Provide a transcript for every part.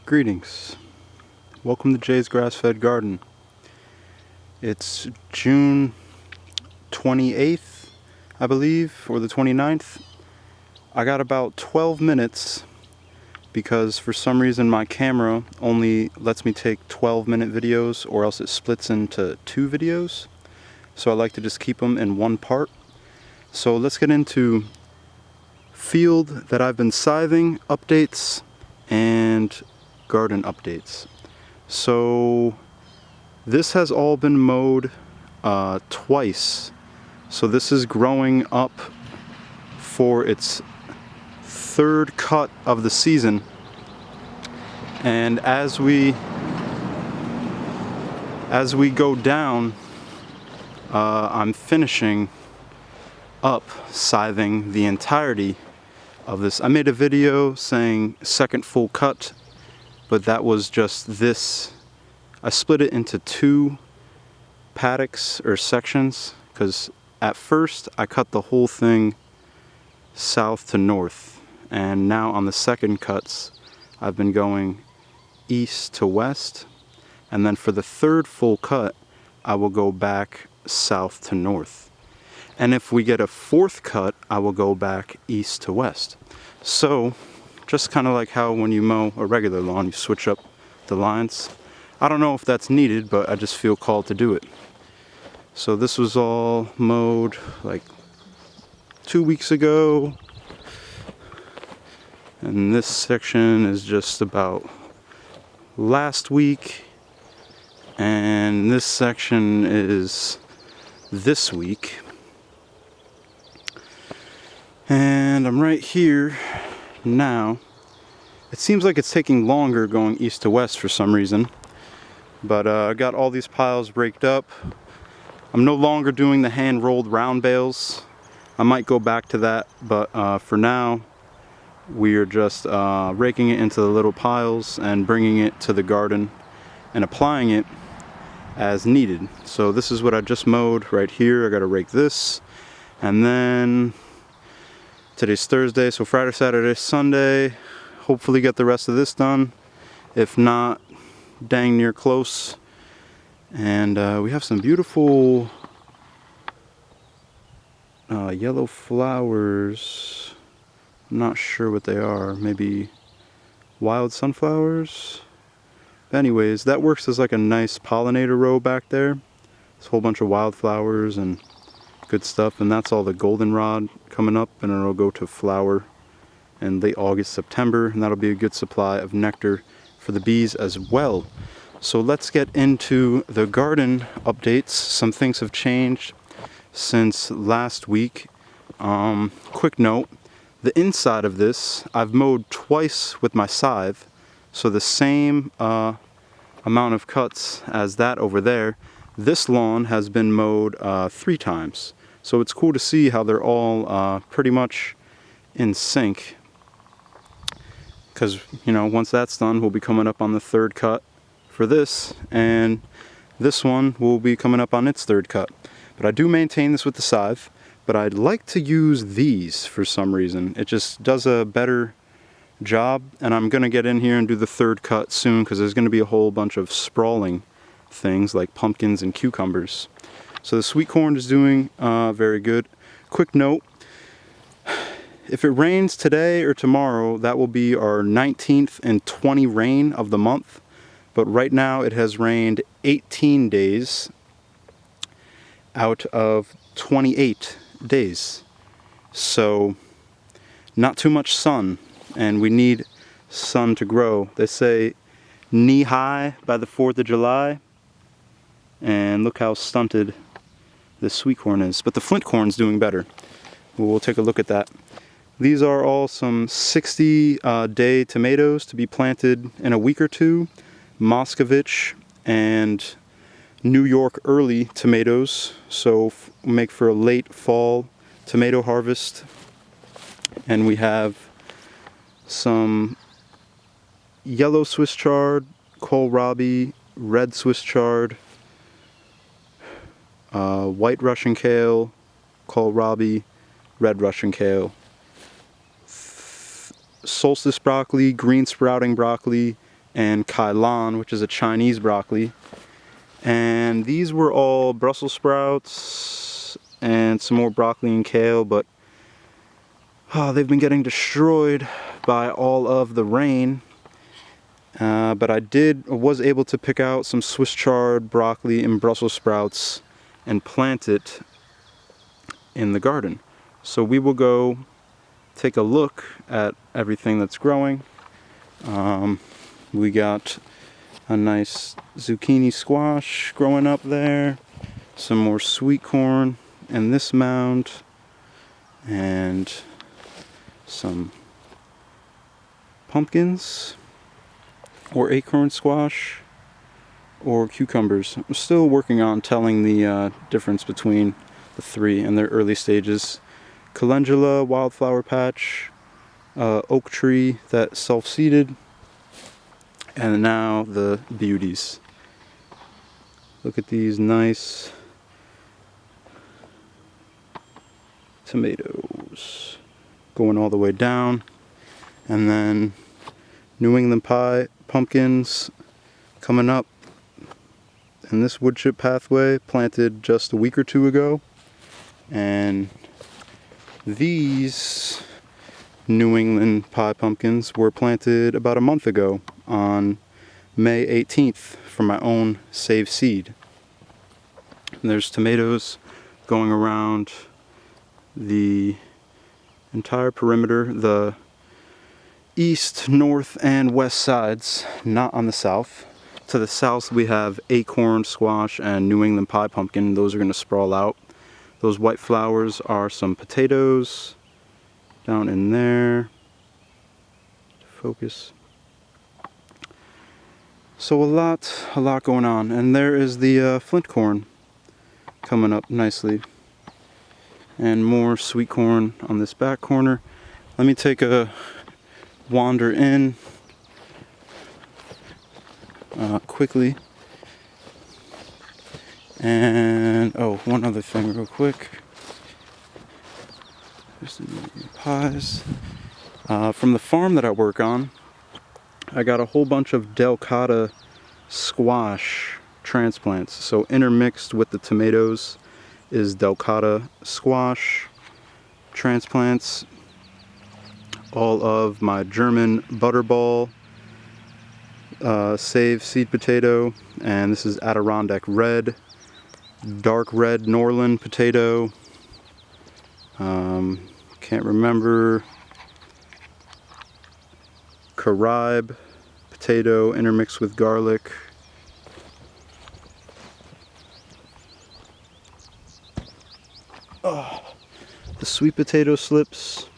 Greetings. Welcome to JsGrassFedGarden. It's June 28th, I believe, or the 29th. I got about 12 minutes because for some reason my camera only lets me take 12-minute videos, or else it splits into 2 videos. So I like to just keep them in one part. So let's get into field that I've been scything updates and garden updates. So this has all been mowed twice. So this is growing up for its third cut of the season. And as we go down, I'm finishing up scything the entirety of this. I made a video saying second full cut, but that was just this. I split it into 2 paddocks or sections because at first I cut the whole thing south to north, and now on the second cuts I've been going east to west, and then for the third full cut I will go back south to north. And if we get a fourth cut, I will go back east to west. So, just kind of like how when you mow a regular lawn, you switch up the lines. I don't know if that's needed, but I just feel called to do it. So this was all mowed like 2 weeks ago. And this section is just about last week. And this section is this week. And I'm right here now. It seems like it's taking longer going east to west for some reason, but I got all these piles raked up. I'm no longer doing the hand rolled round bales. I might go back to that, but for now we are just raking it into the little piles and bringing it to the garden and applying it as needed. So this is what I just mowed right here. I got to rake this, and then today's Thursday, so Friday, Saturday, Sunday, hopefully get the rest of this done. If not, dang near close. And we have some beautiful yellow flowers. I'm not sure what they are. Maybe wild sunflowers? But anyways, that works as like a nice pollinator row back there. It's a whole bunch of wildflowers and good stuff, and that's all the goldenrod coming up, and it'll go to flower in late August, September, and that'll be a good supply of nectar for the bees as well. So let's get into the garden updates. Some things have changed since last week. Quick note, the inside of this I've mowed twice with my scythe, so the same amount of cuts as that over there. This lawn has been mowed 3 times. So it's cool to see how they're all pretty much in sync. Because, you know, once that's done, we'll be coming up on the 3rd cut for this. And this one will be coming up on its 3rd cut. But I do maintain this with the scythe. But I'd like to use these for some reason. It just does a better job. And I'm going to get in here and do the 3rd cut soon, because there's going to be a whole bunch of sprawling things like pumpkins and cucumbers. So the sweet corn is doing very good. Quick note, if it rains today or tomorrow, that will be our 19th and 20 rain of the month. But right now it has rained 18 days out of 28 days. So not too much sun, and we need sun to grow. They say knee high by the 4th of July. And look how stunted this sweet corn is. But the flint corn's doing better. We'll take a look at that. These are all some 60-day tomatoes to be planted in a week or 2. Moscovich and New York early tomatoes. So make for a late fall tomato harvest. And we have some yellow Swiss chard, kohlrabi, red Swiss chard, white Russian kale, kohlrabi, red Russian kale, solstice broccoli, green sprouting broccoli, and kailan, which is a Chinese broccoli. And these were all Brussels sprouts and some more broccoli and kale, but they've been getting destroyed by all of the rain. But I was able to pick out some Swiss chard broccoli and Brussels sprouts and plant it in the garden. So we will go take a look at everything that's growing. We got a nice zucchini squash growing up there, some more sweet corn in this mound, and some pumpkins or acorn squash or cucumbers. I'm still working on telling the difference between the three in their early stages. Calendula, wildflower patch, oak tree that self-seeded, and now the beauties. Look at these nice tomatoes going all the way down, and then New England pie pumpkins coming up in this wood chip pathway, planted just a week or two ago. And these New England pie pumpkins were planted about a month ago on May 18th from my own saved seed. And there's tomatoes going around the entire perimeter, the east, north, and west sides, not on the south. To the south we have acorn squash and New England pie pumpkin. Those are going to sprawl out. Those white flowers are some potatoes down in there. Focus. So a lot going on. And there is the flint corn coming up nicely. And more sweet corn on this back corner. Let me take a wander in quickly. And one other thing real quick. There's the pies. From the farm that I work on, I got a whole bunch of delicata squash transplants. So intermixed with the tomatoes is delicata squash transplants. All of my German butterball save seed potato, and this is Adirondack red, dark red Norland potato, can't remember, Caribe potato intermixed with garlic. The sweet potato slips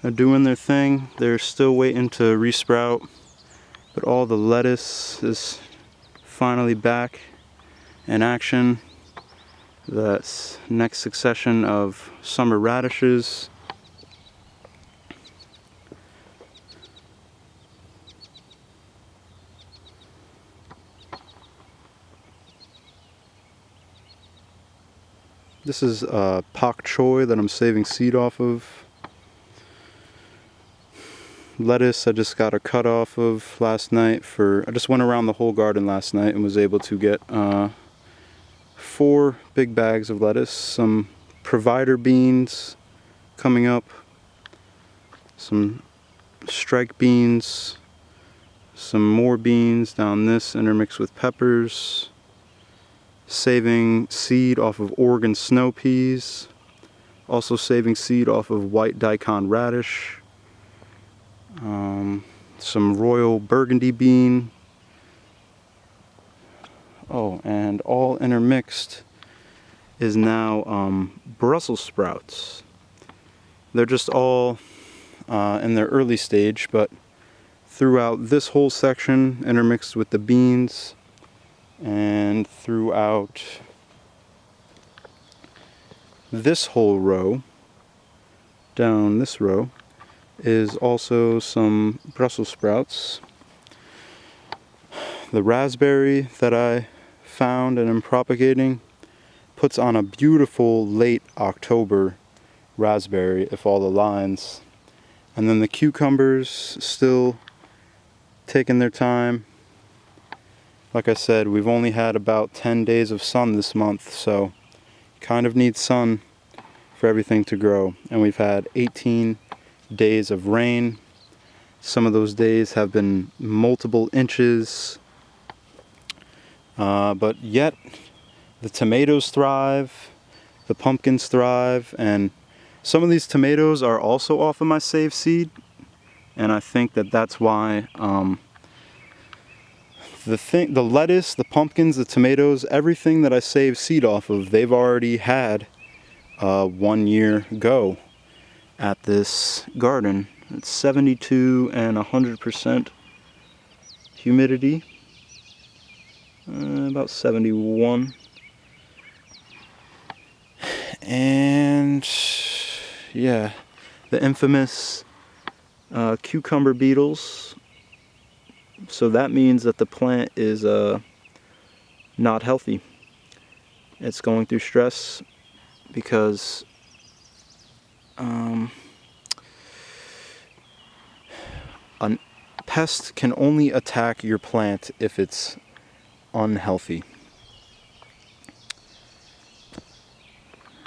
are doing their thing. They're still waiting to resprout, but all the lettuce is finally back in action. The next succession of summer radishes. This is pak choy that I'm saving seed off of. Lettuce I just got a cut off of last night I just went around the whole garden last night and was able to get 4 big bags of lettuce, some provider beans coming up, some strike beans, some more beans down this intermixed with peppers, saving seed off of Oregon snow peas, also saving seed off of white daikon radish, some royal burgundy bean. And all intermixed is now Brussels sprouts. They're just all in their early stage, but throughout this whole section intermixed with the beans, and throughout this whole row, down this row, is also some Brussels sprouts. The raspberry that I found and am propagating puts on a beautiful late October raspberry if all aligns. And then the cucumbers still taking their time. Like I said, we've only had about 10 days of sun this month, so kind of need sun for everything to grow. And we've had 18 days of rain. Some of those days have been multiple inches. But yet, the tomatoes thrive, the pumpkins thrive, and some of these tomatoes are also off of my saved seed. And I think that that's why the lettuce, the pumpkins, the tomatoes, everything that I saved seed off of, they've already had 1 year go at this garden. It's 72 and 100% humidity, about 71. And yeah, the infamous cucumber beetles. So that means that the plant is not healthy. It's going through stress because a pest can only attack your plant if it's unhealthy.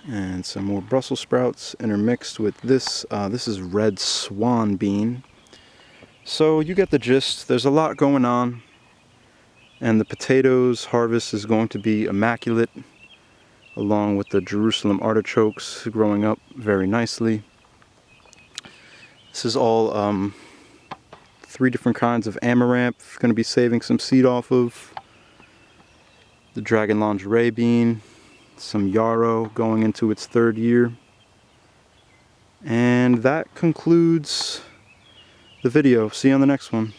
And some more Brussels sprouts intermixed with this. This is red swan bean. So you get the gist. There's a lot going on, and the potatoes harvest is going to be immaculate, along with the Jerusalem artichokes growing up very nicely. This is all 3 different kinds of amaranth. Going to be saving some seed off of. The dragon lingerie bean, some yarrow going into its 3rd year. And that concludes the video. See you on the next one.